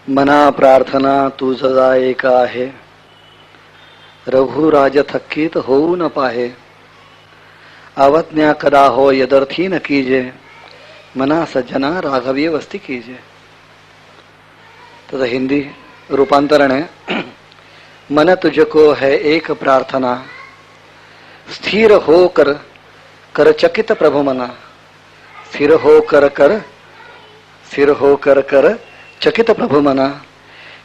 मना प्रार्थना तुझा एक आहे, रघुराज थक्कीत होऊ न पाहे. अवज्ञा कदा हो यदर्थी न कीजे, मना सज्जना राघवी वस्ती कीजे. त्याचं हिंदी रूपांतरण आहे, मन तुझको है एक प्रार्थना, स्थिर हो कर कर चकित प्रभु मना. स्थिर हो कर कर स्थिर हो कर कर चकित प्रभु मना.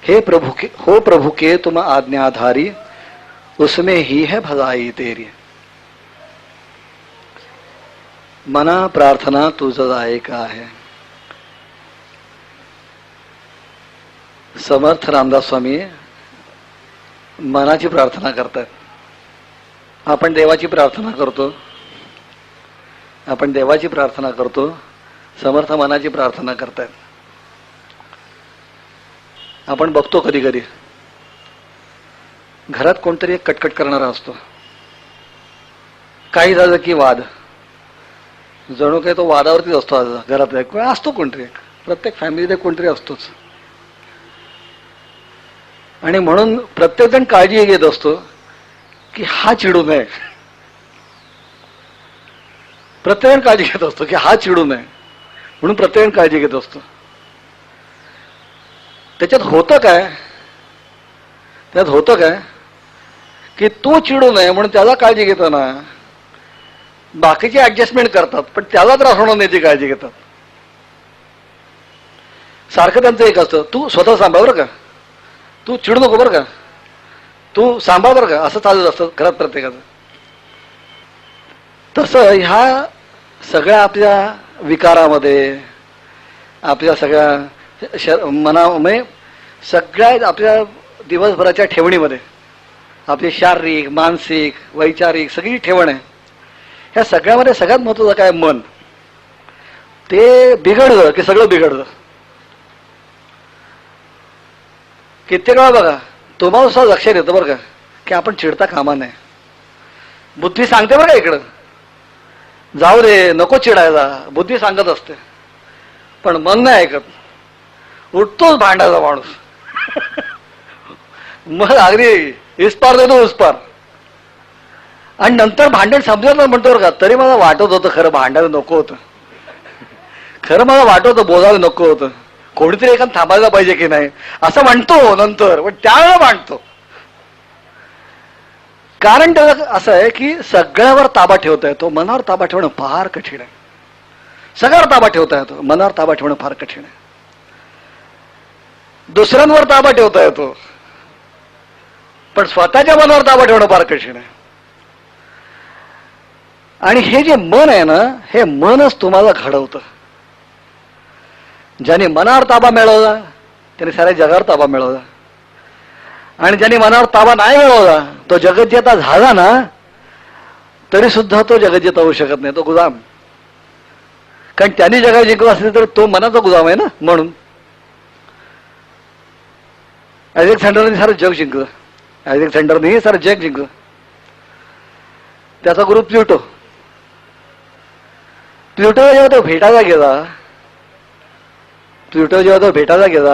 हे प्रभु के हो प्रभु के तुम आज्ञाधारी, उसमें ही है भलाई तेरी. मना प्रार्थना तुझा एक आहे. समर्थ रामदास स्वामी मनाची प्रार्थना करतात. आपण देवाची प्रार्थना करतो, आपण देवाची प्रार्थना करतो, समर्थ मनाची प्रार्थना करतात. आपण बघतो कधी कधी घरात कोणतरी एक कटकट करणारा असतो. काही झालं की वाद, जणू काही तो वादावरतीच असतो. आज घरात एक असतो कोणतरी, प्रत्येक फॅमिलीत कोणतरी असतोच. आणि म्हणून प्रत्येक जण काळजी घेत असतो की हा चिडू नये. प्रत्येक जण काळजी घेत असतो की हा चिडू नये, म्हणून प्रत्येक जण काळजी घेत असतो. त्याच्यात होतं काय, त्यात होतं काय की तो चिडू नये म्हणून त्याला काळजी घेताना बाकीचे ऍडजस्टमेंट करतात, पण त्याला त्रास होणार नाही याची काळजी घेतात. सारखं त्यांचं एक असतं, तू स्वतः सांभाळ बरं का, तू चिडू नको बरं का, तू सांभाळ बरं का, असं चालत असतं घरात प्रत्येकाचं. तसं ह्या सगळ्या आपल्या विकारामध्ये, आपल्या सगळ्या मनामध्ये, सगळ्या आपल्या दिवसभराच्या ठेवणीमध्ये, आपली शारीरिक, मानसिक, वैचारिक सगळी ठेवण आहे. ह्या सगळ्यामध्ये सगळ्यात महत्वाचं काय, मन. ते बिघडलं की सगळं बिघडलं. कित्येक वेळा बघा तुम्हाला सुद्धा लक्षात येतं बरं का की आपण चिडता कामा नये. बुद्धी सांगते बरं का इकडं, जाऊ दे नको चिडायला, बुद्धी सांगत असते, पण मन नाही ऐकत. उठतोच भांडायचा माणूस. मग अगदी इस्पार देतो उस्पार. आणि नंतर भांडण समजत म्हणतो बरं का, तरी मला वाटत होतं खरं भांडायला नको होतं, खरं मला वाटत होतं बोलायला नको होतं, कोणीतरी एखाद थांबायला पाहिजे की नाही असं म्हणतो नंतर, पण त्यावेळेला भांडतो. कारण त्याला असं आहे की सगळ्यावर ताबा ठेवता येतो, मनावर ताबा ठेवणं फार कठीण आहे. सगळ्यावर ताबा ठेवता येतो, मनावर ताबा ठेवणं फार कठीण आहे. दुसऱ्यांवर ताबा ठेवता येतो, पण स्वतःच्या मनावर ताबा ठेवणं फार कठीण आहे. आणि हे जे मन आहे ना, हे मनच तुम्हाला घडवतं. ज्याने मनावर ताबा मिळवला त्याने साऱ्या जगावर ताबा मिळवला, आणि ज्याने मनावर ताबा नाही मिळवला तो जगज्जेता झाला ना तरी सुद्धा तो जगज्जेता होऊ शकत नाही, तो गुलाम. कारण त्यांनी जगा जिंकलं असेल तर तो मनाचा गुलाम आहे ना. म्हणून अलेक्झांडरने सारं जग जिंकलं, अलेक्झांडरने सारं जग जिंकलं. त्याचा गुरु प्लुटो. प्लुटो जेव्हा तो भेटायला गेला, प्लुटो जेव्हा तो भेटायला गेला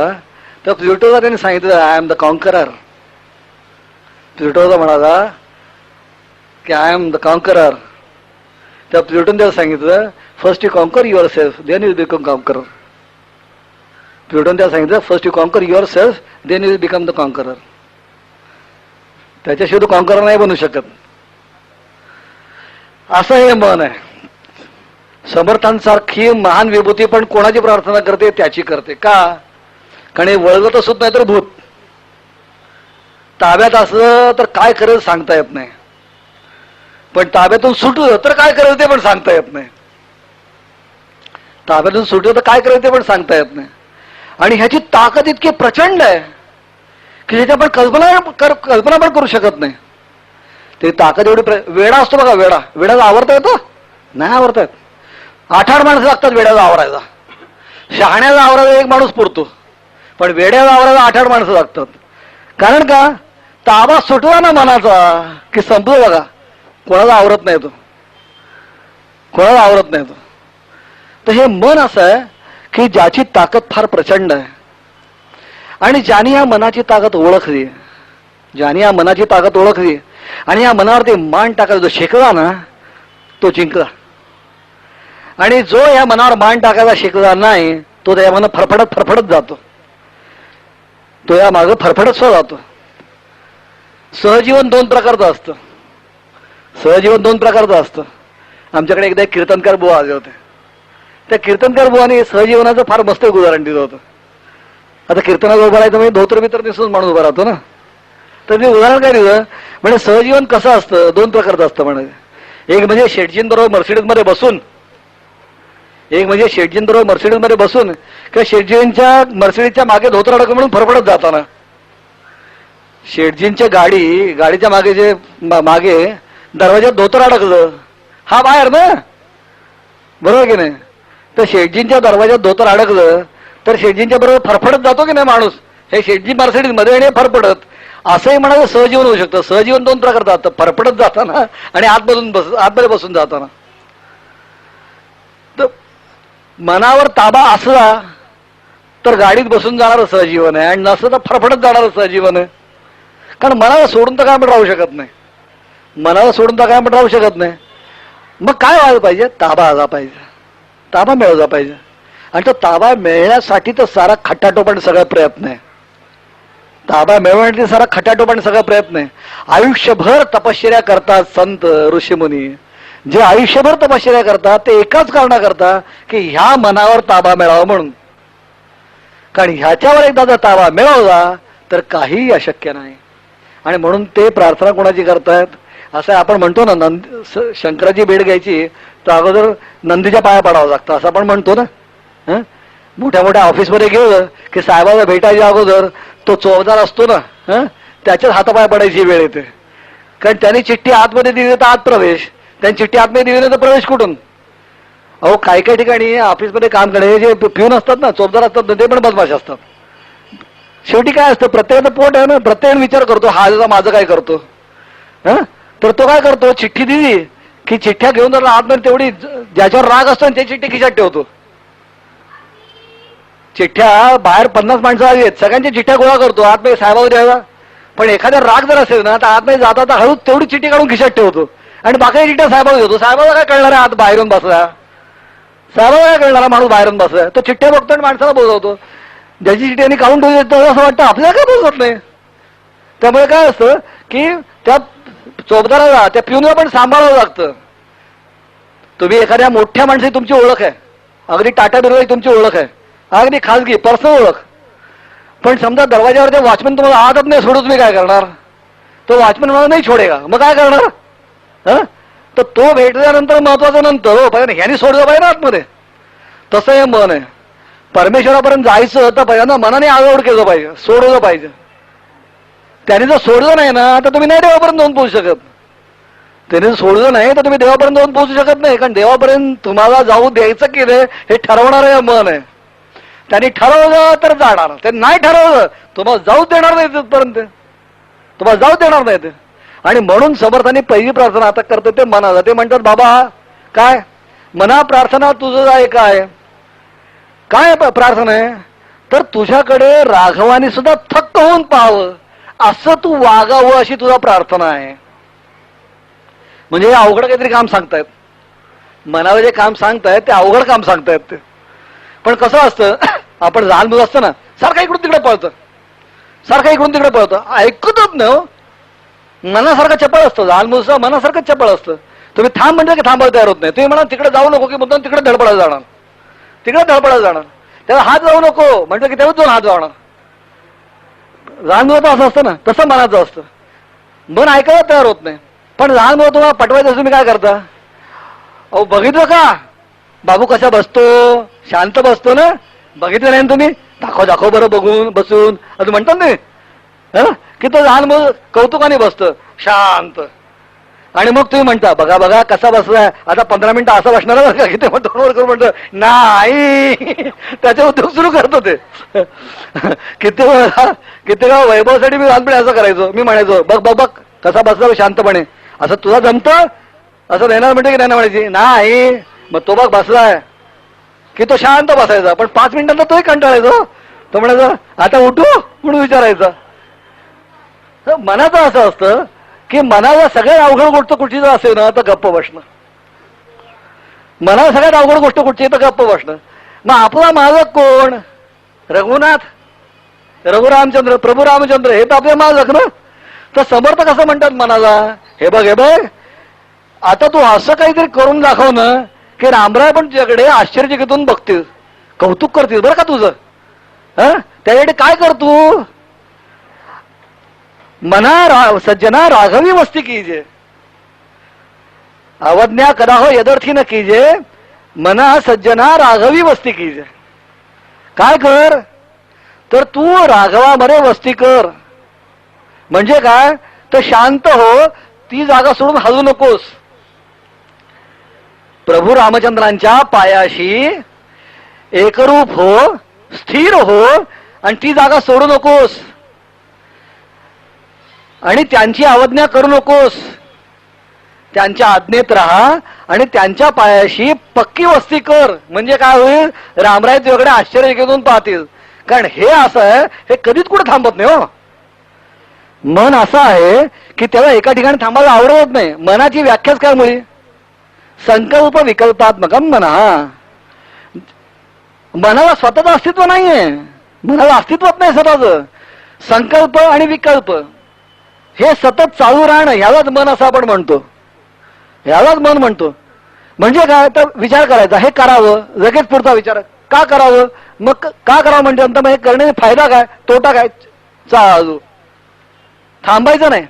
तर प्लुटोला त्याने सांगितलं, आय एम द कॉन्करर. प्लुटोला म्हणाला की आय एम द कॉन्करर. त्या प्लुटोने त्याला सांगितलं, first you conquer yourself then you become conqueror. प्लुटोने त्याला सांगितलं, first you conquer yourself then you become the conqueror. त्याच्याशिवाय तो कॉन्करर नाही बनू शकत. असं हे मन आहे. समर्थांसारखी महान विभूती पण कोणाची प्रार्थना करते, त्याची करते. का? कारण हे वळलं तर सुद्धा नाही तर भूत. ताब्यात असलं तर काय करेल सांगता येत नाही, पण ताब्यातून सुटलं तर काय करेल ते पण सांगता येत नाही. ताब्यातून सुटलं तर काय करेल ते पण सांगता येत नाही. आणि ह्याची ताकद इतकी प्रचंड आहे की ज्याची आपण कल्पना पण करू शकत नाही. ते ताकद एवढी वेडा असतो बघा, वेडाला आवरता येतं? नाही आवरता येत. 8 माणसं लागतात वेड्याला आवरायला. शहाण्याला आवरायला एक माणूस पुरतो, पण वेड्याला आवरायला 8 माणसं लागतात. कारण का? ताबा सुटला ना मनाचा की संपलं बघा. कोणाला आवरत नाही तो, कोणाला आवरत नाही तो. तर हे मन असं आहे की ज्याची ताकद फार प्रचंड आहे. आणि ज्याने या मनाची ताकद ओळखली, ज्याने या मनाची ताकद ओळखली आणि या मनावरती मान टाकायचा जो शिकला ना तो जिंकला. आणि जो या मनावर मान टाकायला शिकला नाही तो त्या मना फरफडत जातो, तो या मागे फरफडत जातो. सहजीवन 2 प्रकारचं असतं. सहजीवन 2 प्रकारचं असतं. आमच्याकडे एकदा एक कीर्तनकार बुवा आले होते. त्या कीर्तनकार बुवाने सहजीवनाचं फार मस्त एक उदाहरण दिलं होतं. आता कीर्तनाला उभं राहायचं म्हणजे धोतर बितर दिसून माणूस उभा राहतो ना. तर ते उदाहरण काय दिलं म्हणजे सहजीवन कसं असतं 2 प्रकारचं असतं म्हणे. एक म्हणजे शेटजींबरोबर मर्सिडीजमध्ये बसून, एक म्हणजे शेटजींबरोबर मर्सिडीजमध्ये बसून किंवा शेटजींच्या मर्सिडीजच्या मागे धोतर अडकलं म्हणून फरफडत जाताना. शेटजींच्या गाडीच्या मागे जे मागे दरवाज्यात धोतर अडकलं हा बाहेर ना, बरोबर की नाही. तर शेटजींच्या दरवाज्यात धोतर अडकलं तर शेटजींच्या बरोबर फरफडत जातो की नाही माणूस. हे शेटजी मर्सिडीज मध्ये आणि फरफडत असंही म्हणायचं सहजीवन होऊ शकतं. सहजीवन 2 प्रकारचं असतं, फरफडत जाताना आणि आतमध्ये बसून जाताना. तर मनावर ताबा असला तर गाडीत बसून जाणारं सहजीवन आहे आणि नसलं तर फरफडत जाणारं सहजीवन आहे. कारण मनाला सोडून तर काय आपण राहू शकत नाही, मनाला सोडून तर काय आपण राहू शकत नाही. मग काय व्हायला पाहिजे, ताबा आला पाहिजे, ताबा मिळवला पाहिजे. आणि तो ताबा मिळण्यासाठी तर सारा खटाटोपण सगळा प्रयत्न आहे. ताबा मिळवण्यासाठी सारा खटाटोपण सगळा प्रयत्न आहे. आयुष्यभर तपश्चर्या करतात संत ऋषीमुनी. जे आयुष्यभर तपश्चर्या करतात ते एकाच कारणाकरता की ह्या मनावर ताबा मिळावा म्हणून. कारण ह्याच्यावर एकदा जर ताबा मिळवला तर काहीही अशक्य नाही. आणि म्हणून ते प्रार्थना कोणाची करतायत असं आपण म्हणतो ना, शंकराची भेट घ्यायची तर अगोदर नंदीच्या पाया पडावं लागतं असं आपण म्हणतो ना. मोठ्या मोठ्या ऑफिसमध्ये गेलं की साहेबाला भेटायच्या अगोदर तो चौकीदार असतो ना, त्याच्याच हातापाय पडायची वेळ येते. कारण त्यांनी चिठ्ठी आतमध्ये दिली तर आत प्रवेश, त्यांनी चिठ्ठी आतमध्ये दिली तर प्रवेश कुठून. अहो काही काही ठिकाणी ऑफिसमध्ये काम करणे जे पिऊन असतात ना, चौकीदार असतात ते पण बदमाश असतात. शेवटी काय असतं प्रत्येकाचं पोट आहे ना, प्रत्येक विचार करतो हा माझं काय करतो. तर तो काय करतो चिठ्ठी दिली की चिठ्ठ्या घेऊन जर आतमध्ये तेवढी ज्याच्यावर राग असतो ते चिठ्ठी खिशात ठेवतो. चिठ्ठ्या बाहेर 50 माणसं आली आहेत, सगळ्यांच्या चिठ्ठ्या गोळा करतो आतमध्ये साहेबावर द्यायला. पण एखाद्या राग जर असेल ना तर आतमध्ये जाता हळूच तेवढी चिठ्ठी काढून खिशात ठेवतो आणि बाकी चिठ्ठ्या साहेबाला देतो. साहेबाला काय कळणार आहे आत बाहेरून बसला, साहेबाला काय कळणार माणूस बाहेरून बसला. तो चिठ्ठ्या बघतो आणि माणसाला बोलवतो. ज्याची चिठ्ठी काढून ठेवली असं वाटतं आपल्याला काय बोलत नाही. त्यामुळे काय असतं की त्या चौकीदाराला त्या पिऊनला पण सांभाळावं लागतं. तुम्ही एखाद्या मोठ्या माणसाची तुमची ओळख आहे, अगदी टाटा बिर्ला तुमची ओळख आहे, अगदी खाजगी पर्सनल ओळख. पण समजा दरवाजावर ते वॉचमॅन तुम्हाला आतच नाही सोडू, तुम्ही काय करणार. तो वॉचमॅन मला नाही छोडेगा, मग काय करणार. तर तो भेटल्यानंतर महत्वाचं नंतर हो पाहिजे ह्यानी सोडलं पाहिजे ना आतमध्ये. तसं हे मन आहे. परमेश्वरापर्यंत जायचं तर पहिल्यांदा मनाने आगवड केलं पाहिजे, सोडलं पाहिजे. त्याने जर सोडलं नाही ना तर तुम्ही नाही देवापर्यंत जाऊन पोहोचू शकत. त्याने जर सोडलं नाही तर तुम्ही देवापर्यंत जाऊन पोहोचू शकत नाही. कारण देवापर्यंत तुम्हाला जाऊ द्यायचं की नाही हे ठरवणारं मन आहे. त्यांनी ठरवलं तर जाणार, ते नाही ठरवलं तुम्हाला जाऊच देणार नाही तिथपर्यंत, तुम्हाला जाऊ देणार नाही ते. आणि म्हणून समर्थांनी पहिली प्रार्थना आता करते ते मनाला. ते म्हणतात बाबा काय मना प्रार्थना तुझं आहे काय काय प्रार्थना आहे तर तुझ्याकडे राघवानी सुद्धा थक्क होऊन पाहावं असं तू वागावं अशी तुझा प्रार्थना आहे. म्हणजे अवघड काहीतरी काम सांगतायत, मनाला जे काम सांगतायत ते अवघड काम सांगतायत ते. पण कसं असतं आपण लहान मुलं असतं ना सारखं इकडून तिकडे पळतं, सारखं इकडून तिकडे पळतं, ऐकतच नाही हो. मनासारखं चपळ असतं लहान मुलं, मनासारखं चपळ असतं. तुम्ही थांब म्हणजे की थांबायला तयार होत नाही. तुम्ही म्हणा तिकडे जाऊ नको की मुद्दाम तिकडे धडपडायला जाणार, तिकडे धडपडायला जाणार. त्याला हात जाऊ नको म्हणजे की तेव्हाच जाऊन हात जाणार. लहान मुलं तर असं असतं ना, तसं मनाचं असतं. मन ऐकायला तयार होत नाही. पण लहान मुलं तुम्हाला पटवायचं तुम्ही काय करता. अहो बघितलं का बाबू कसा बसतो, शांत बसतो ना, बघितलं नाही तुम्ही, दाखव दाखव बरं बघून बसून असं म्हणतात नाही की तो लहान मुलं कौतुकाने बसतं शांत. आणि मग तुम्ही म्हणता बघा बघा कसा बसलाय, आता 15 मिनिटं असं बसणार बरं का, किती तोंडवर करून म्हणतो नाही, त्याचे उद्योग सुरू करतो ते. किती वेळा वैभवासाठी मी लहानपणी असं करायचो, मी म्हणायचो बघ बघ बघ कसा बसला शांतपणे, असं तुला जमतं असं देणार म्हणते की नाही म्हणायची नाही. मग तो बघ बसलाय की तो शांत बसायचा, पण 5 मिनिटांचा तोही कंटाळायचो. तो म्हणायचा आता उठू म्हणून विचारायचा. मनाचं असं असतं की मनाला सगळ्यात अवघड गोष्ट कुठची जर असेल ना तर गप्प बसणं. मनाला सगळ्यात अवघड गोष्ट कुठची तर गप्प बसणं. मग आपला मालक कोण? रघुनाथ, रघुरामचंद्र, प्रभू रामचंद्र, हे तर आपले मालक ना. तर समर्थ कसं म्हणतात मनाला, हे बघ हे बघ, आता तू असं काहीतरी करून दाखव ना की रामराय पण तुझ्याकडे आश्चर्यचकितून बघतील, कौतुक करतील बरं का तुझं. त्याच्याकडे काय कर तू? मना सज्जना राघवी वस्ती कीजे, अवज्ञा कदा हो यदर्थी न कीजे, मना सज्जना राघवी वस्ती कीजे. काय कर तर तू राघवामध्ये वस्ती कर. म्हणजे काय तर शांत हो, ती जागा सोडून हलू नकोस. प्रभू रामचंद्रांच्या पायाशी एकरूप हो, स्थिर हो आणि ती जागा सोडू नकोस आणि त्यांची अवज्ञा करू नकोस. त्यांच्या आज्ञेत राहा आणि त्यांच्या पायाशी पक्की वस्ती कर. म्हणजे काय होईल, रामराय तुझ्याकडे आश्चर्य घेऊन पाहतील. कारण हे असं आहे, हे कधीच कुठे थांबत नाही हो. मन असं आहे की त्याला एका ठिकाणी थांबायला आवडत नाही. मनाची व्याख्याच काय मुळी, संकल्प विकल्पात्मकम मना. मनाला स्वतःचं अस्तित्व नाहीये, मनाला अस्तित्वच नाही स्वतःच. संकल्प आणि विकल्प हे सतत चालू राहणं, ह्यालाच मन असं आपण म्हणतो. ह्यालाच मन म्हणतो. म्हणजे काय तर विचार करायचा, हे करावं, लगेच पुढचा विचार का करावं, मग का करावं म्हणजे मग हे करण्याने फायदा काय, तोटा काय, चालू थांबायचं नाही.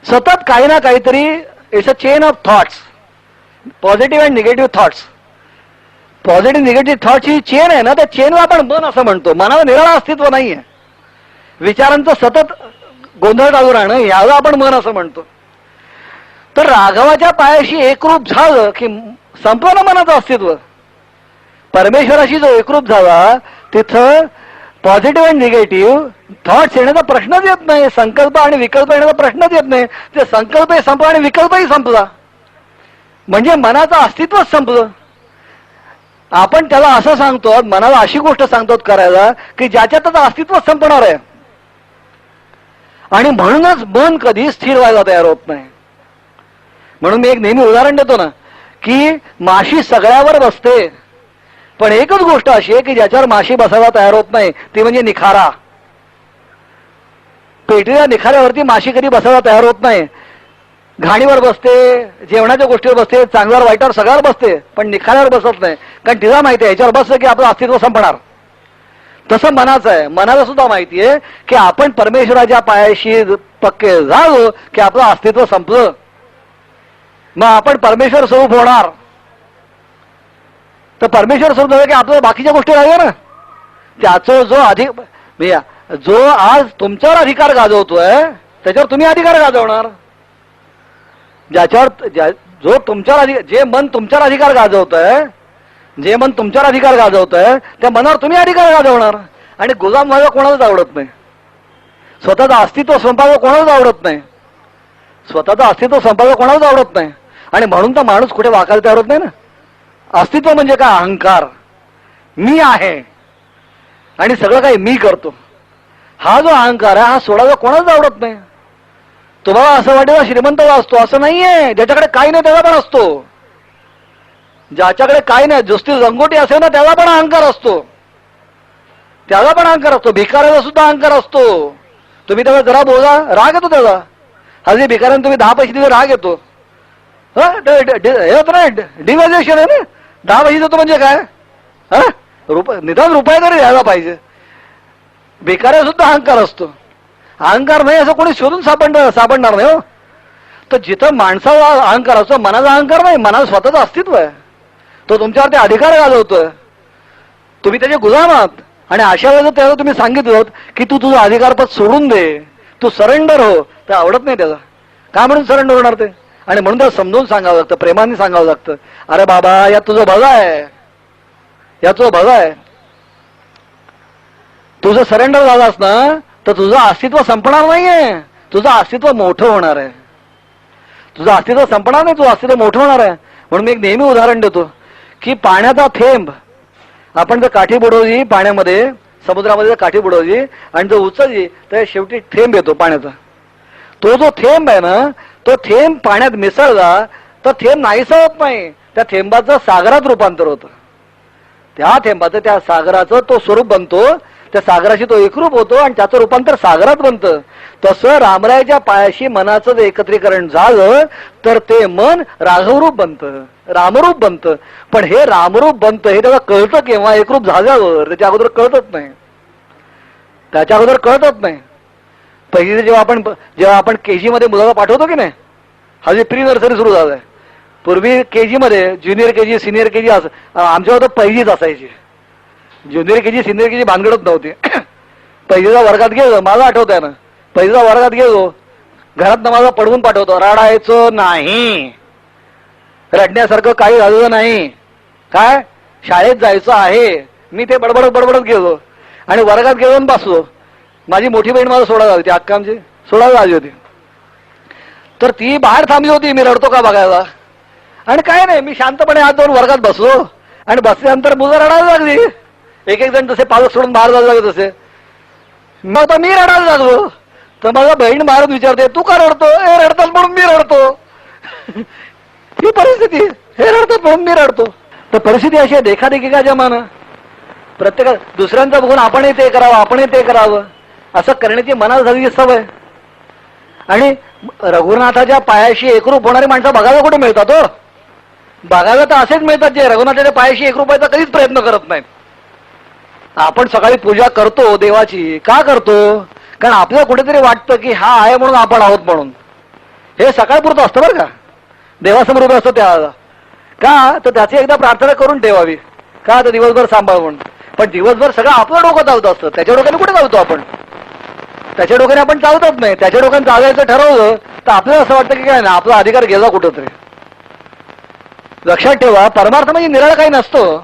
सतत काही ना काहीतरी. It's a chain of thoughts, positive and negative thoughts. Positive negative thoughts he chain आहे ना, त्या चेनला आपण मन असं म्हणतो. मनाला निराळा अस्तित्व नाहीये. विचारांचं सतत गोंधळ चालू राहणं, याला आपण मन असं म्हणतो. तर राघवाच्या पायाशी एकरूप झालं की संपलं ना मनाचं अस्तित्व. परमेश्वराशी जो एकरूप झाला तिथं पॉझिटिव्ह अँड निगेटिव्ह थॉट्स येण्याचा प्रश्नच येत नाही. संकल्प आणि विकल्प येण्याचा प्रश्नच येत नाही. ते संकल्पही संपला आणि विकल्पही संपला म्हणजे मनाचं अस्तित्वच संपलं. आपण त्याला असं सांगतो, मनाला अशी गोष्ट सांगतो करायला की ज्याच्यातच अस्तित्व संपणार आहे. आणि म्हणूनच मन कधी स्थिर व्हायला तयार होत नाही. म्हणून मी एक नेहमी उदाहरण देतो ना की माशी सगळ्यावर बसते, पण एकच गोष्ट अशी आहे की ज्याच्यावर माशी बसायला तयार होत नाही, ती म्हणजे निखारा. पेटीच्या निखाऱ्यावरती माशी कधी बसायला तयार होत नाही. घाणीवर बसते, जेवणाच्या गोष्टीवर बसते, चांगल्यावर वाईटावर सगळ्यावर बसते, पण निखाऱ्यावर बसत नाही. कारण तिला माहिती आहे याच्यावर बसलं की आपलं अस्तित्व संपणार. तसं मनाचं आहे. मनाला सुद्धा माहिती आहे की आपण परमेश्वराच्या पायाशी पक्के झालो की आपलं अस्तित्व संपलं, मग आपण परमेश्वर स्वरूप होणार. तर परमेश्वर स्वरूप झालं की आपल्याला बाकीच्या गोष्टी राहिल्या ना. त्याचा जो आज तुमच्यावर अधिकार गाजवतोय त्याच्यावर तुम्ही अधिकार गाजवणार. जो तुमच्यावर जे मन तुमच्यावर अधिकार गाजवतोय, जे मन तुमच्यावर अधिकार गाजवतोय त्या मनावर तुम्ही अधिकार गाजवणार. आणि गुलाम व्हायला कोणालाच आवडत नाही. स्वतःचं अस्तित्व संपायला कोणालाच आवडत नाही. स्वतःचं अस्तित्व संपायला कोणालाच आवडत नाही. आणि म्हणून तर माणूस कुठे वाकायला तयार होत नाही ना. अस्तित्व म्हणजे काय, अहंकार. मी आहे आणि सगळं काही मी करतो. हा जो अहंकार आहे हा सोडायला कोणालाच आवडत नाही. तुम्हाला असं वाटेल श्रीमंत असतो, असं नाहीये. ज्याच्याकडे काही नाही त्याला पण असतो. ज्याच्याकडे काही नाही, जुस्ती रंगोटी असेल ना त्याला पण अहंकार असतो. त्याला पण अहंकार असतो. भिकाऱ्याला सुद्धा अहंकार असतो. तुम्ही त्याला जरा बोला, राग येतो त्याला. हल्ली भिकाऱ्याने तुम्ही 10 पैसे दिले, राग येतो. डिव्हॅल्युएशन आहे ना. 10 पैसे देतो म्हणजे काय, निदान रुपये तरी द्यायला पाहिजे. भिकाऱ्याला सुद्धा अहंकार असतो. अहंकार नाही असं कोणी शोधून सापडणार नाही हो. तर जिथं माणसाला अहंकार असतो, मनाचा अहंकार नाही. मनाला स्वतःचं अस्तित्व आहे. तो तुमच्यावरती अधिकार गाजवतोय, तुम्ही त्याचे गुलाम आहात. आणि अशा वेळेला त्याला तुम्ही सांगितलं की तू तुझं अधिकारपद सोडून दे, तू सरेंडर हो, तर आवडत नाही त्याला. काय म्हणून सरेंडर होणार ते. आणि म्हणून त्याला समजून सांगावं लागतं, प्रेमाने सांगावं लागतं. अरे बाबा, यात तुझं भलं आहे, यात तुझं भलं आहे. तुझं सरेंडर झालास ना तर तुझं अस्तित्व संपणार नाहीये. तुझं अस्तित्व मोठं होणार आहे. तुझं अस्तित्व संपणार नाही, तुझं अस्तित्व मोठं होणार आहे. म्हणून मी एक नेहमी उदाहरण देतो की पाण्याचा थेंब आपण जर काठी बुडवली पाण्यामध्ये, समुद्रामध्ये काठी बुडवली आणि जर उचलली तर शेवटी थेंब येतो पाण्याचा. तो जो थेंब आहे ना, तो थेंब पाण्यात मिसळला तर थेंब नाहीसा होत नाही, त्या थेंबाचं सागरात रूपांतर होतं. त्या थेंबाचं त्या सागराचं तो स्वरूप बनतो, त्या सागराशी तो एकरूप होतो आणि त्याचं रूपांतर सागरात बनतं. तसं रामरायाच्या पायाशी मनाचं जर एकत्रीकरण झालं तर ते मन राघवरूप बनतं, रामरूप बनतं. पण हे रामरूप बनतं हे त्याला कळतं केव्हा? एकरूप झाल्यावर. त्याच्या अगोदर कळतच नाही, त्याच्या अगोदर कळतच नाही. पहिली जेव्हा आपण केजी मध्ये मुलाला पाठवतो की नाही, हल्ली प्री नर्सरी सुरू झालंय. पूर्वी केजी मध्ये ज्युनियर केजी सिनियर केजी आमच्या होतं पहिलीच असायची. ज्युनियर केजी सिनियर केजी भानगडत नव्हती. पहिलीला वर्गात गेलो, मला आठवत आहे ना, पहिलीला वर्गात गेलो, घरात मला पडवून पाठवतो, रडायचं नाही, रडण्यासारखं काही झालं नाही, काय शाळेत जायचं आहे. मी ते बडबडत गेलो आणि वर्गात गेलो आणि बसलो. माझी मोठी बहीण मला सोडायला होती, अक्का आमची सोडायला आली होती. तर ती बाहेर थांबली होती मी रडतो का बघायला. आणि काय नाही, मी शांतपणे हात धरून वर्गात बसलो आणि बसल्यानंतर मुलं रडायला लागली. एक एक जण जसे पालक सोडून बाहेर जायला लागले तसे. मग आता मी रडायला लागलो. तर माझा बहीण बाहेर विचारते, तू का रडतो? हे रडतात म्हणून मी रडतो. ही परिस्थिती, हे रडतात म्हणून मी रडतो. तर परिस्थिती अशी आहे, देखादेखी का जमाना. प्रत्येक दुसऱ्यांचं बघून आपणही ते करावं, आपणही ते करावं असं करण्याची मनात झालेली सवय. आणि रघुनाथाच्या पायाशी एकरूप होणारी माणसं बघायला कुठे मिळतात हो? बघायला तर असेच मिळतात जे रघुनाथाच्या पायाशी एकरूप व्हायचा कधीच प्रयत्न करत नाहीत. आपण सकाळी पूजा करतो देवाची, का करतो? कारण आपल्याला कुठेतरी वाटतं की हा आहे म्हणून आपण आहोत म्हणून. हे सकाळपुरतं असतं बरं का, देवासमोर उभं असतं त्याला. का तर त्याची एकदा प्रार्थना करून ठेवावी, का तर दिवसभर सांभाळ म्हणून. पण दिवसभर सगळं आपलं डोकं चालत असतं, त्याच्या डोक्याने कुठे चालतो आपण? त्याच्या डोक्याने आपण चालतच नाही. त्याच्या डोक्याने चालायचं ठरवलं तर आपल्याला असं वाटतं की काय ना, आपला अधिकार गेला कुठंतरी. लक्षात ठेवा, परमार्थ म्हणजे निराळा काही नसतो.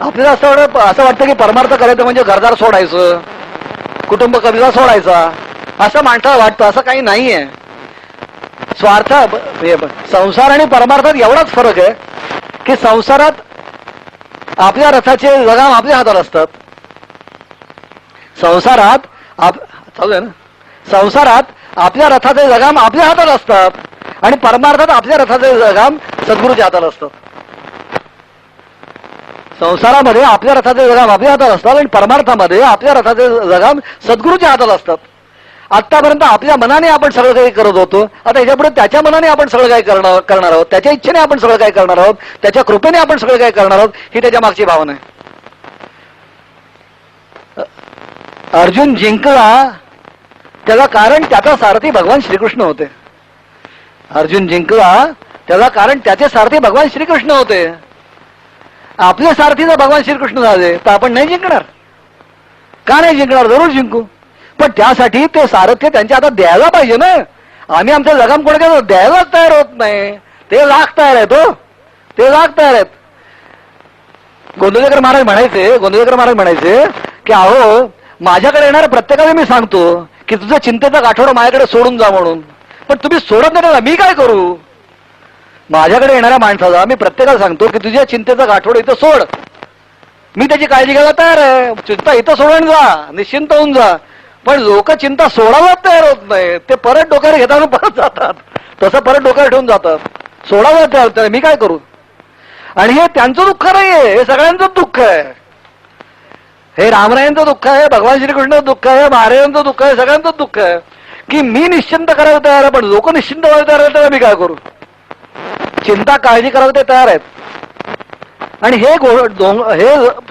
आपल्याला असं वाटतं की परमार्थ करायचं म्हणजे घरदार सोडायचं, कुटुंब कबिला सोडायचा, असं माणसाला वाटतं. असं काही नाहीये. स्वार्थ संसार आणि परमार्थात एवढाच फरक आहे की संसारात आपल्या रथाचे लगाम आपल्या हातात असतात. संसारात चालू आहे ना, संसारात आपल्या रथाचे लगाम आपल्या हातात असतात आणि परमार्थात आपल्या रथाचे लगाम सद्गुरूच्या हातात असतात. संसारामध्ये आपल्या रथाचे लगाम आपल्या हातात असतात आणि परमार्थामध्ये आपल्या रथाचे लगाम सद्गुरूच्या हातात असतात. आतापर्यंत आपल्या मनाने आपण सगळं काही करत होतो, आता याच्यापुढे त्याच्या मनाने आपण सगळं काही करणार आहोत, त्याच्या इच्छेने आपण सगळं काही करणार आहोत, त्याच्या कृपेने आपण सगळं काही करणार आहोत. ही त्याच्या मागची भावना आहे. अर्जुन जिंकला त्याला कारण त्याचा सारथी भगवान श्रीकृष्ण होते. अर्जुन जिंकला त्याला कारण त्याचे सारथी भगवान श्रीकृष्ण होते. आपले सारथी जर भगवान श्रीकृष्ण झाले तर आपण नाही जिंकणार. का नाही जिंकणार? जरूर जिंकू. पण त्यासाठी ते सारथ्य त्यांच्या हातात द्यायला पाहिजे ना. आम्ही आमचं लगाम कोणाच्या द्यायलाच तयार होत नाही. ते लाख तयार आहेत हो, ते लाख तयार आहेत. गोंदवलेकर महाराज म्हणायचे की अहो, माझ्याकडे येणाऱ्या प्रत्येकाला मी सांगतो की तुझं चिंतेचा गाठोडा माझ्याकडे सोडून जा म्हणून, पण तुम्ही सोडत नाही ना, मी काय करू? माझ्याकडे येणाऱ्या माणसाला मी प्रत्येकाला सांगतो की तुझ्या चिंतेचा गाठोडा इथं सोड, मी त्याची काळजी घ्यायला तयार आहे. चिंता इथं सोडून जा, निश्चिंत होऊन जा. पण लोक चिंता सोडायला तयार होत नाही. ते परत डोक्यावर घेताना परत जातात, तसं परत डोक्यावर ठेवून जातात. सोडायला तयार होत, मी काय करू? आणि हे त्यांचं दुःख नाहीये, हे सगळ्यांचंच दुःख आहे. हे रामरायांचं दुःख आहे, भगवान श्रीकृष्णाचं दुःख आहे, महाराजांचं दुःख आहे, सगळ्यांचंच दुःख आहे की मी निश्चिंत करायला तयार आहे, पण लोक निश्चिंत व्हायला तयार आहेत, तर मी काय करू? चिंता काळजी करायला ते तयार आहेत. आणि हे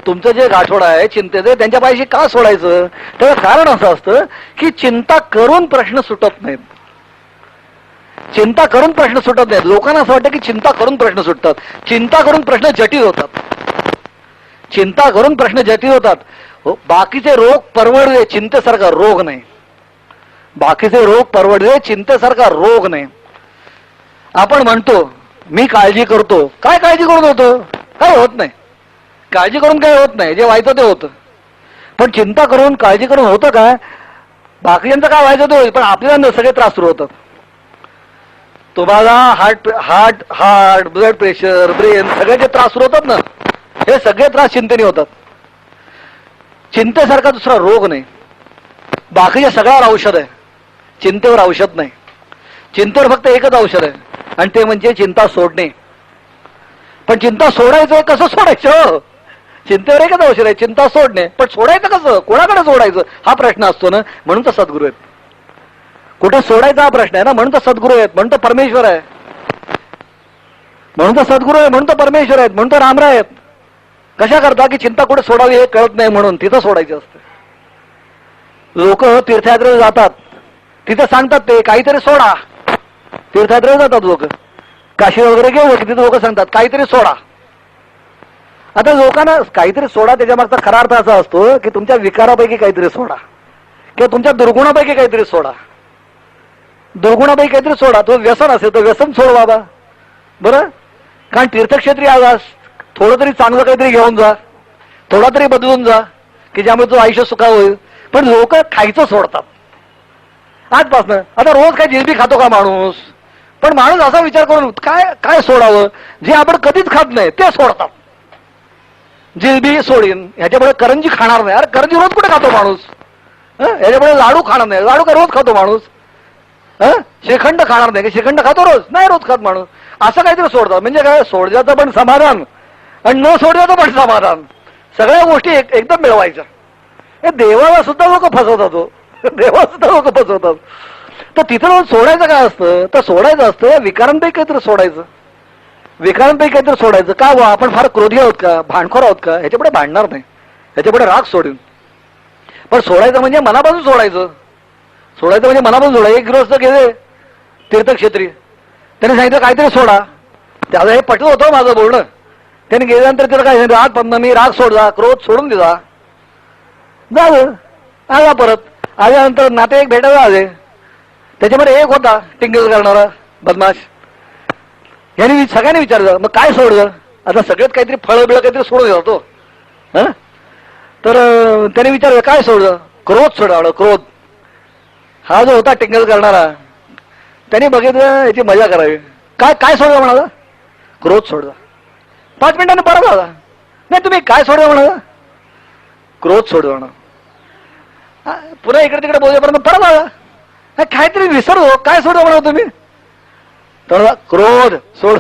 तुमचं जे गाठोड आहे चिंतेचे, त्यांच्या पायाशी का सोडायचं? त्याचं कारण असं असतं की चिंता करून प्रश्न सुटत नाहीत. चिंता करून प्रश्न सुटत नाहीत. लोकांना असं वाटतं की चिंता करून प्रश्न सुटतात. चिंता करून प्रश्न जटिल होतात. चिंता करून प्रश्न जटिल होतात. बाकीचे रोग परवडले, चिंतेसारखा रोग नाही. बाकीचे रोग परवडले, चिंतेसारखा रोग नाही. आपण म्हणतो मी काळजी करतो. काय काळजी करून होतो? काय होत नाही. काळजी करून काय होत नाही, जे व्हायचं ते होतं. पण चिंता करून काळजी करून होतं काय? बाकीच्यांचं काय व्हायचं ते होईल, पण आपल्याला सगळे त्रास सुरू होतात. तुम्हाला हार्ट ब्लड प्रेशर, ब्रेन, सगळे जे त्रास सुरू होतात ना, हे सगळे त्रास चिंतेने होतात. चिंतेसारखा दुसरा रोग नाही. बाकीच्या सगळ्यावर औषध आहे, चिंतेवर औषध नाही. चिंतेवर फक्त एकच औषध आहे आणि ते म्हणजे चिंता सोडणे. पण चिंता सोडायचं कसं सोडायचं? चिंतेवर एकच औषध आहे, चिंता सोडणे. पण सोडायचं कसं, कोणाकडे सोडायचं हा प्रश्न असतो ना. म्हणून तर सद्गुरू आहेत. कुठे सोडायचा हा प्रश्न आहे ना. म्हणून तर सद्गुरू आहेत, म्हणून तर परमेश्वर आहे. म्हणून तर सद्गुरू आहे, म्हणून तर परमेश्वर आहेत, म्हणून तर रामराय आहेत. कशा करता की चिंता कुठे सोडावी हे कळत नाही म्हणून तिथं सोडायची असते. लोक तीर्थयात्रेला जातात, तिथे सांगतात ते काहीतरी सोडा. तीर्थयात्रेला जातात लोक, काशी वगैरे घेऊ की तिथे लोक सांगतात काहीतरी सोडा. आता लोकांना काहीतरी सोडा त्याच्या मागचा खरा अर्थ असा असतो की तुमच्या विकारापैकी काहीतरी सोडा किंवा तुमच्या दुर्गुणापैकी काहीतरी सोडा. दुर्गुणापैकी काहीतरी सोडा. तो व्यसन असेल तर व्यसन सोड बाबा. बरं, कारण तीर्थक्षेत्री आलास थोडं तरी चांगलं काहीतरी घेऊन जा, थोडा तरी बदलून जा की ज्यामुळे तो आयुष्य सुखा होईल. पण लोक खायचं सोडतात आजपासनं. आता रोज काय जिलबी खातो का माणूस? पण माणूस असा विचार करून काय काय सोडावं जे आपण कधीच खात नाही ते सोडतात. जिलबी सोडीन, ह्याच्यापुढे करंजी खाणार नाही. अरे करंजी रोज कुठे खातो माणूस? ह्याच्यापुढे लाडू खाणार नाही. लाडू काय रोज खातो माणूस? श्रीखंड खाणार नाही. श्रीखंड खातो रोज? नाही रोज खात माणूस. असं काहीतरी सोडतात. म्हणजे काय, सोडण्याचं पण समाधान आणि न सोडण्याचं पण समाधान. सगळ्या गोष्टी एकदम मिळवायच्या. हे देवाला सुद्धा लोक फसवतात हो. देवाला सुद्धा लोक फसवतात. तर तिथं सोडायचं काय असतं? तर सोडायचं असतं या विकारांपैकी काहीतरी सोडायचं. विकारांपैकी काहीतरी सोडायचं. का वा आपण फार क्रोधी आहोत का, भांडखोर आहोत का? ह्याच्यापुढे भांडणार नाही, ह्याच्यापुढे राग सोडेन. पण सोडायचं म्हणजे मनापासून सोडायचं. सोडायचं म्हणजे मनापासून सोडायचं. एक गृहस्थ गेले तीर्थक्षेत्री, त्याने सांगितलं काहीतरी सोडा. त्याला हे पटलं होतं माझं बोलणं. त्याने गेल्यानंतर त्याला काय सांगितलं, राग पद्ममी राग सोडला, क्रोध सोडून दिला, झालं. आला परत. आल्यानंतर नातेवाईक भेटायला आले. त्याच्यामध्ये एक होता टिंगल करणारा बदमाश. यांनी सगळ्यांनी विचारलं मग काय सोडलं? आता सगळ्यात काहीतरी फळं बिळं काहीतरी सोडून दिला तो. तर त्याने विचारलं काय सोडलं? क्रोध सोडावलं. क्रोध. हा जो होता टिंगल करणारा त्याने बघितलं याची मजा करावी. काय काय सोडलं म्हणाला? क्रोध सोडला. 5 मिनिटांनी परत आला. नाही तुम्ही काय सोडलं म्हणाला? क्रोध सोडलं म्हणा. पुन्हा इकडे तिकडे बोलल्यापर्यंत परत आला. काहीतरी विसरलो, काय सोडलं म्हणा तुम्ही? तर क्रोध सोड.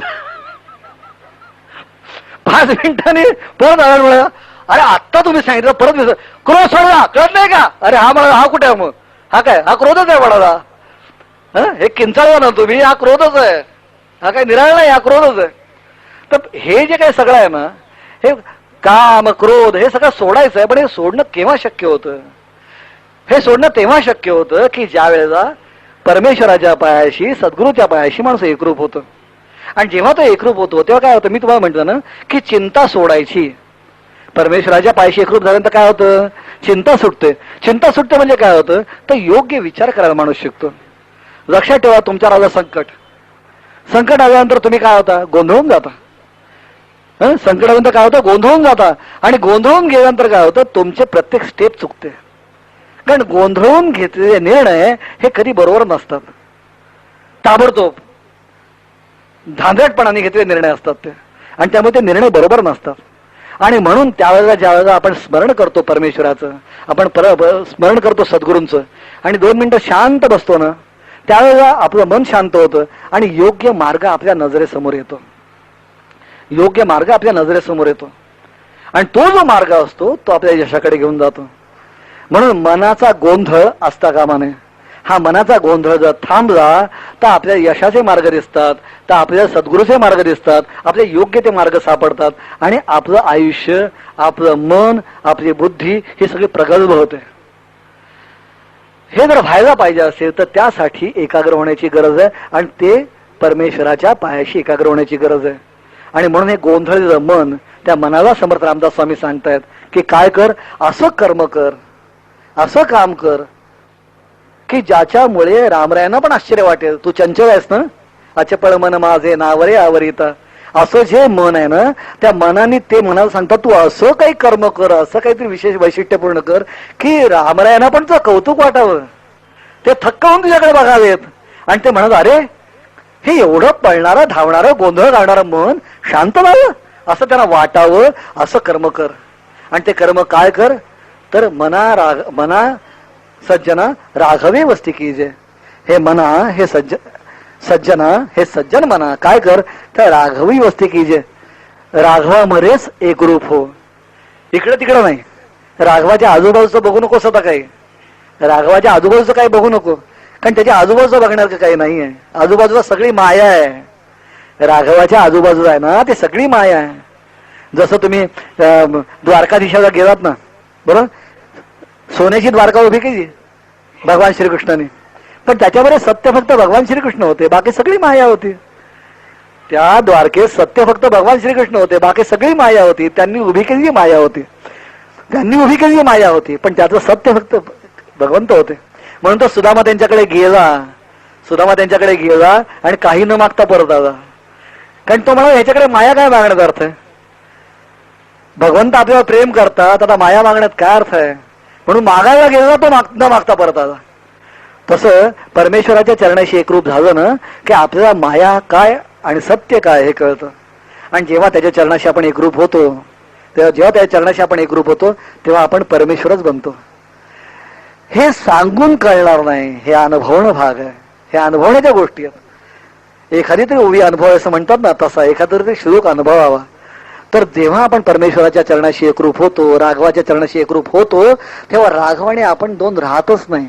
5 मिनिटांनी परत आला म्हणा. अरे आत्ता तुम्ही सांगितलं परत विसर. क्रोध सोडला, कळत नाही का? अरे हा म्हणा, हा कुठे आहे मग? हा काय, हा क्रोधच आहे म्हणाला. हे किंचाळवा ना तुम्ही, हा क्रोधच आहे. हा काय निराळ नाही, हा क्रोधच आहे. तर हे जे काही सगळं आहे ना, हे काम क्रोध हे सगळं सोडायचं आहे. पण हे सोडणं केव्हा शक्य होतं? हे सोडणं तेव्हा शक्य होतं की ज्या वेळेला परमेश्वराच्या पायाशी, सद्गुरूच्या पायाशी माणूस एकरूप होतं. आणि जेव्हा तो एकरूप होतो तेव्हा काय होतं? मी तुम्हाला म्हटलं ना की चिंता सोडायची. परमेश्वराच्या पायाशी एकरूप झाल्यानंतर काय होतं? चिंता सुटते. चिंता सुटते म्हणजे काय होतं? तर योग्य विचार करायला माणूस शिकतो. लक्षात ठेवा, तुमच्यावर आलं संकट. संकट आल्यानंतर तुम्ही काय होता? गोंधळून जाता. संकटानंतर काय होतं? गोंधळून जाता. आणि गोंधळून गेल्यानंतर काय होतं? तुमचे प्रत्येक स्टेप चुकते. कारण गोंधळून घेतलेले निर्णय हे कधी बरोबर नसतात. ताबडतोब धांदटपणाने घेतलेले निर्णय असतात ते, आणि त्यामुळे ते निर्णय बरोबर नसतात. आणि म्हणून त्यावेळेला ज्यावेळेला आपण स्मरण करतो परमेश्वराचं, आपण स्मरण करतो सद्गुरूंचं, आणि 2 मिनिटं शांत बसतो ना, त्यावेळेला आपलं मन शांत होतं आणि योग्य मार्ग आपल्या नजरेसमोर येतो. योग्य मार्ग आपल्या नजरेसमोर येतो आणि तो जो मार्ग असतो तो आपल्या यशाकडे घेऊन जातो. म्हणून मनाचा गोंधळ असता कामा नये. हा मनाचा गोंधळ जर थांबला तर आपल्या यशाचे मार्ग दिसतात, तर आपल्या सद्गुरूचे मार्ग दिसतात, आपले योग्य ते मार्ग सापडतात आणि आपलं आयुष्य, आपलं मन, आपली बुद्धी ही सगळी प्रगल्भ होते. हे जर व्हायला पाहिजे असेल तर त्यासाठी एकाग्र होण्याची गरज आहे आणि ते परमेश्वराच्या पायाशी एकाग्र होण्याची गरज आहे. आणि म्हणून हे गोंधळलेलं मन, त्या मनाला समर्थ रामदास स्वामी सांगतायत की काय कर, असं कर्म कर, असं काम कर की ज्याच्यामुळे रामरायांना पण आश्चर्य वाटेल. तू चंचल आहेस ना, अचपळ मन माझे नावरे आवरिता. असं जे मन आहे ना, त्या मनाने ते मनाला सांगतात तू असं काही कर्म कर, असं काहीतरी विशेष वैशिष्ट्यपूर्ण कर की रामरायांना पण तुझं कौतुक वाटावं, ते थक्क होऊन तुझ्याकडे बघावेत. आणि ते म्हणत अरे हे एवढं पळणारं, धावणारं, गोंधळ घालणारं मन शांत व्हावं, असं त्यांना वाटावं. असं कर्म कर. आणि ते कर्म काय कर? तर मना सज्जना राघवे वस्ती कीजे. हे मना हे सज्जना हे सज्जन मना काय कर, तर राघवी वस्ती कीजे. राघवामध्येच एकरूप हो. इकडे तिकडं नाही. राघवाच्या आजूबाजूचं बघू नको स्वतः काही. राघवाच्या आजूबाजूचं काही बघू नको, कारण त्याच्या आजूबाजूचं बघण्यासारखं काही नाही आहे. आजूबाजूला सगळी माया आहे. राघवाच्या आजूबाजूला आहे ना, ते सगळी माया आहे. जसं तुम्ही द्वारकाधीशाला गेलात ना, बरोबर, सोन्याची द्वारका उभी केली भगवान श्रीकृष्णाने, पण त्याच्यामध्ये सत्य फक्त भगवान श्रीकृष्ण होते, बाकी सगळी माया होती. त्या द्वारकेत सत्य फक्त भगवान श्रीकृष्ण होते, बाकी सगळी माया होती. त्यांनी उभी केलेली माया होती, त्यांनी उभी केलेली माया होती, पण त्याचं सत्य फक्त भगवंत होते. म्हणून तो सुदामा त्यांच्याकडे गेला आणि काही न मागता परत आला. कारण तो म्हणा ह्याच्याकडे माया काय मागण्यात अर्थ आहे. भगवंत आपल्याला प्रेम करतात, आता माया मागण्यात काय अर्थ आहे. म्हणून मागायला गेला तो न मागता परत आला. तसं परमेश्वराच्या चरणाशी एकरूप झालं ना, की आपल्याला माया काय आणि सत्य काय हे कळतं. आणि जेव्हा त्याच्या चरणाशी आपण एकरूप होतो, जेव्हा त्याच्या चरणाशी आपण एकरूप होतो, तेव्हा आपण परमेश्वरच बनतो. हे सांगून कळणार नाही, हे अनुभवणं भाग आहे. हे अनुभवण्याच्या गोष्टी आहेत. एखादी तरी उभी अनुभव असं म्हणतात ना, तसा एखादा तरी श्लोक अनुभवावा. तर जेव्हा आपण परमेश्वराच्या चरणाशी एकरूप होतो, राघवाच्या चरणाशी एकरूप होतो, तेव्हा राघवाने आपण दोन राहतच नाही.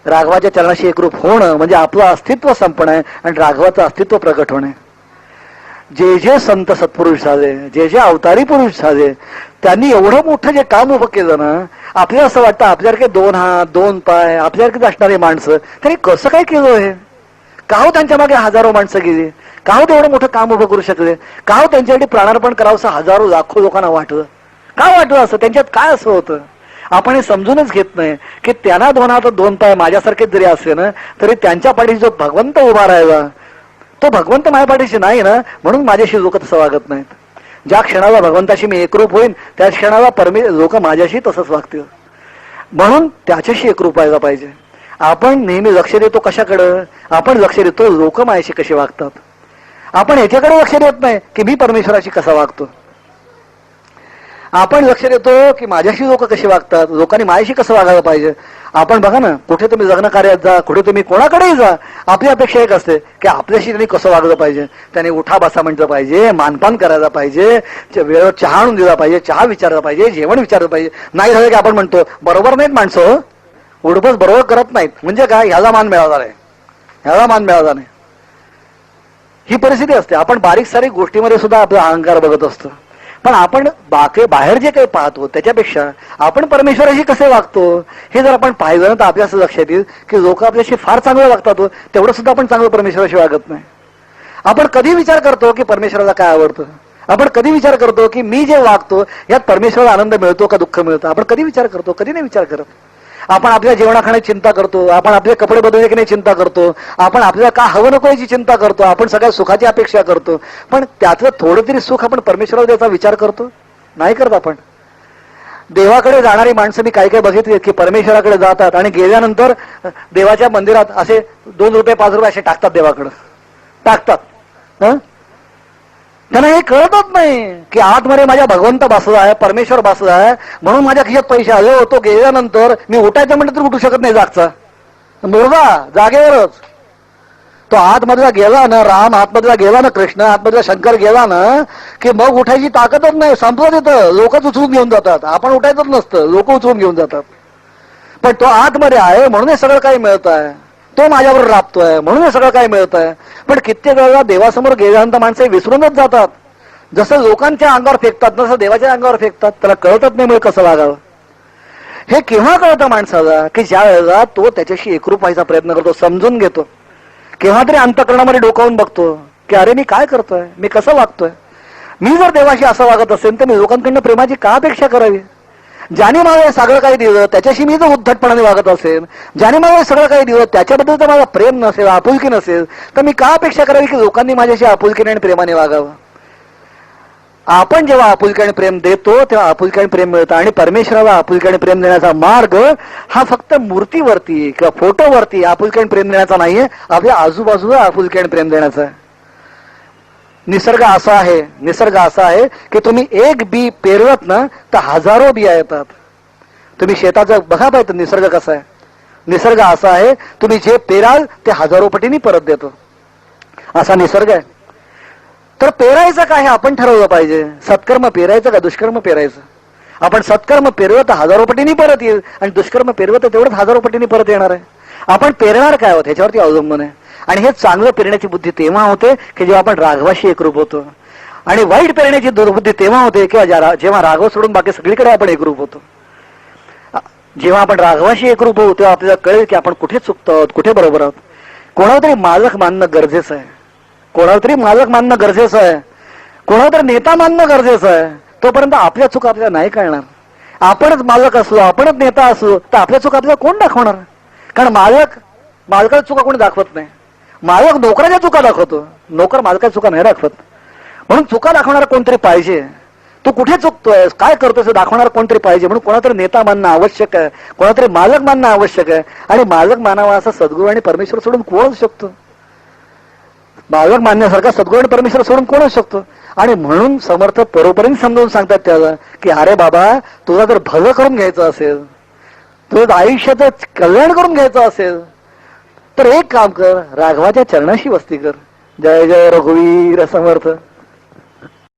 राघवाच्या चरणाशी एकरूप होणं म्हणजे आपलं अस्तित्व संपणं आहे आणि राघवाचं अस्तित्व प्रकट होणे. जे जे संत सत्पुरुष झाले, जे जे अवतारी पुरुष झाले, त्यांनी एवढं मोठं जे काम उभं केलं ना, आपल्याला असं वाटतं आपल्यासारखे 2 हात 2 पाय आपल्यासारखीच असणारे माणसं त्यांनी कसं काय केलं हे. का हो त्यांच्या मागे हजारो माणसं गेली, का हो तेवढं मोठं काम उभं करू शकले, का हो त्यांच्यासाठी प्राणार्पण करावं असं हजारो लाखो लोकांना वाटलं, का वाटलं असं, त्यांच्यात काय असं होतं. आपण हे समजूनच घेत नाही की त्यांना 2 हात 2 पाय माझ्यासारखेच जरी असले ना, तरी त्यांच्या पाठीशी जो भगवंत उभा राहिला, तो भगवंत माझ्या पाठीशी नाही ना, म्हणून माझ्याशी लोक तसं वागत नाहीत. ज्या क्षणाला भगवंताशी मी एकरूप होईन, त्या क्षणाला लोक माझ्याशी तसंच वागतील. म्हणून त्याच्याशी एकरूप व्हायला पाहिजे. आपण नेहमी लक्ष देतो कशाकडं, आपण लक्ष देतो लोक माझ्याशी कसे वागतात. आपण याच्याकडे लक्ष देत नाही की मी परमेश्वराशी कसा वागतो. आपण लक्ष देतो की माझ्याशी लोक कसे वागतात, लोकांनी माझ्याशी कसं वागायला पाहिजे. आपण बघा ना, कुठे तुम्ही लग्न कार्यात जा, कुठे तुम्ही कोणाकडेही जा, आपली अपेक्षा एक असते की आपल्याशी त्यांनी कसं वागलं पाहिजे. त्याने उठा बसा म्हटलं पाहिजे, मानपान करायला पाहिजे, वेळेवर चहा आणून दिला पाहिजे, चहा विचारला पाहिजे, जेवण विचारलं पाहिजे. नाही झालं की आपण म्हणतो बरोबर नाहीत माणसं, उडबस बरोबर करत नाहीत, म्हणजे काय, ह्याला मान मिळाला नाही, ह्याला मान मिळाला नाही. ही परिस्थिती असते. आपण बारीक सारीक गोष्टीमध्ये सुद्धा आपला अहंकार बघत असतो. पण आपण बाहेर जे काही पाहतो त्याच्यापेक्षा आपण परमेश्वराशी कसे वागतो हे जर आपण पाहिलं ना, तर आपल्या असं लक्षात येईल की लोक आपल्याशी फार चांगलं वागतात, तेवढं सुद्धा आपण चांगलं परमेश्वराशी वागत नाही. आपण कधी विचार करतो की परमेश्वराला काय आवडतं. आपण कधी विचार करतो की मी जे वागतो यात परमेश्वराला आनंद मिळतो का दुःख मिळतं. आपण कधी विचार करतो, कधी नाही विचार करत. आपण आपल्या जेवणा खाण्याची चिंता करतो, आपण आपले कपडे बदलले की नाही चिंता करतो, आपण आपल्याला का हवं नको याची चिंता करतो, आपण सगळ्या सुखाची अपेक्षा करतो. पण त्यातलं थोडं तरी सुख आपण परमेश्वराला द्यायचा विचार करतो, नाही करत. आपण देवाकडे जाणारी माणसं मी काही काही बघितली की परमेश्वराकडे जातात आणि गेल्यानंतर देवाच्या मंदिरात असे 2 रुपये 5 रुपये असे टाकतात, देवाकडे टाकतात. त्यांना हे कळतच नाही की आतमध्ये माझ्या भगवंत बसला आहे, परमेश्वर बसला आहे, म्हणून माझ्या खिशात पैसे आले. तो गेल्यानंतर मी उठायचं म्हटलं तर उठू शकत नाही, जागचा मुलगा जागेवरच. तो आतमधला गेला ना, राम आतमधला गेला ना, कृष्ण आतमधला शंकर गेला ना, की मग उठायची ताकदच नाही, संपलं तिथं. लोकच उचलून घेऊन जातात. आपण उठायचंच नसतं, लोक उचलून घेऊन जातात. पण तो आतमध्ये आहे म्हणून हे सगळं काही मिळत आहे, तो माझ्यावर राबतोय म्हणून हे सगळं काही मिळत आहे. पण कित्येक वेळा देवासमोर गेल्यानंतर माणसं विसरूनच जातात. जसं लोकांच्या अंगावर फेकतात तसं देवाच्या अंगावर फेकतात. त्याला कळतच नाही कसं वागावं. हे केव्हा कळतं माणसाला, की ज्या वेळेला तो त्याच्याशी एकरूप व्हायचा प्रयत्न करतो, समजून घेतो. केव्हा तरी अंतःकरणामध्ये डोकावून बघतो की अरे मी काय करतोय, मी कसं वागतोय. मी जर देवाशी असं वागत असेल तर मी लोकांकडनं प्रेमाची का अपेक्षा करावी. ज्याने मला हे सगळं काही दिलं त्याच्याशी मी जर उद्धटपणाने वागत असेल, ज्याने मला हे सगळं काही दिलं त्याच्याबद्दल तर मला प्रेम नसेल, आपुलकी नसेल, तर मी का अपेक्षा करावी की लोकांनी माझ्याशी आपुलकीने आणि प्रेमाने वागावं. आपण जेव्हा आपुलकी आणि प्रेम देतो तेव्हा आपुलकी आणि प्रेम मिळतं. आणि परमेश्वराला आपुलकी आणि प्रेम देण्याचा मार्ग हा फक्त मूर्तीवरती किंवा फोटोवरती आपुलकी आणि प्रेम देण्याचा नाहीये, आपल्या आजूबाजूला आपुलकी आणि प्रेम देण्याचा आहे. निसर्ग असा आहे की तुम्ही एक बी पेरवत ना तर हजारो बिया येतात. तुम्ही शेताचं बघा पाहिजे निसर्ग कसा आहे. निसर्ग असा आहे, तुम्ही जे पेराल ते हजारो पटीने परत देतो, असा निसर्ग आहे. तर पेरायचं काय हे आपण ठरवलं पाहिजे. सत्कर्म पेरायचं का दुष्कर्म पेरायचं. आपण सत्कर्म पेरवत तर हजारो पटीने परत येईल आणि दुष्कर्म पेरवत तर तेवढंच हजारो पटीने परत येणार आहे. आपण पेरणार काय होत ह्याच्यावरती अवलंबून आहे. आणि हे चांगलं पेरण्याची बुद्धी तेव्हा होते की जेव्हा आपण राघवाशी एकरूप होतो, आणि वाईट पेरण्याची दुर्बुद्धी तेव्हा होते किंवा जेव्हा राघव सोडून बाकी सगळीकडे आपण एकरूप होतो. जेव्हा आपण राघवाशी एकरूप होऊ तेव्हा आपल्याला कळेल की आपण कुठे चुकतो आहोत, कुठे बरोबर आहोत. कोणाला तरी मालक मानणं गरजेचं आहे, कोणाला तरी मालक मानणं गरजेचं आहे, कोणाला तरी नेता मानणं गरजेचं आहे. तोपर्यंत आपल्या चुका आपल्याला नाही कळणार. आपणच मालक असलो, आपणच नेता असलो तर आपल्या चुका आपल्याला कोण दाखवणार. कारण मालकाच्या चुका कोणी दाखवत नाही. मालक नोकराच्या चुका दाखवतो, नोकर मालकाच्या चुका नाही दाखवत. म्हणून चुका दाखवणारा कोणतरी पाहिजे. तू कुठे चुकतोय, काय करतोय दाखवणारा कोणतरी पाहिजे. म्हणून कोणातरी नेता मानणं आवश्यक आहे, कोणातरी मालक मानणं आवश्यक आहे. आणि मालक मानावा असा सद्गुरू आणि परमेश्वर सोडून कोण असू शकतो. मालक मानण्यासारखा सद्गुरू आणि परमेश्वर सोडून कोण असू शकतो. आणि म्हणून समर्थ बरोबरीने समजावून सांगतात त्याला की अरे बाबा, तुला जर भलं करून घ्यायचं असेल, तुझं आयुष्याचं कल्याण करून घ्यायचं असेल तर एक काम कर, राघवाच्या चरणाशी वस्ती कर. जय जय रघुवीर समर्थ.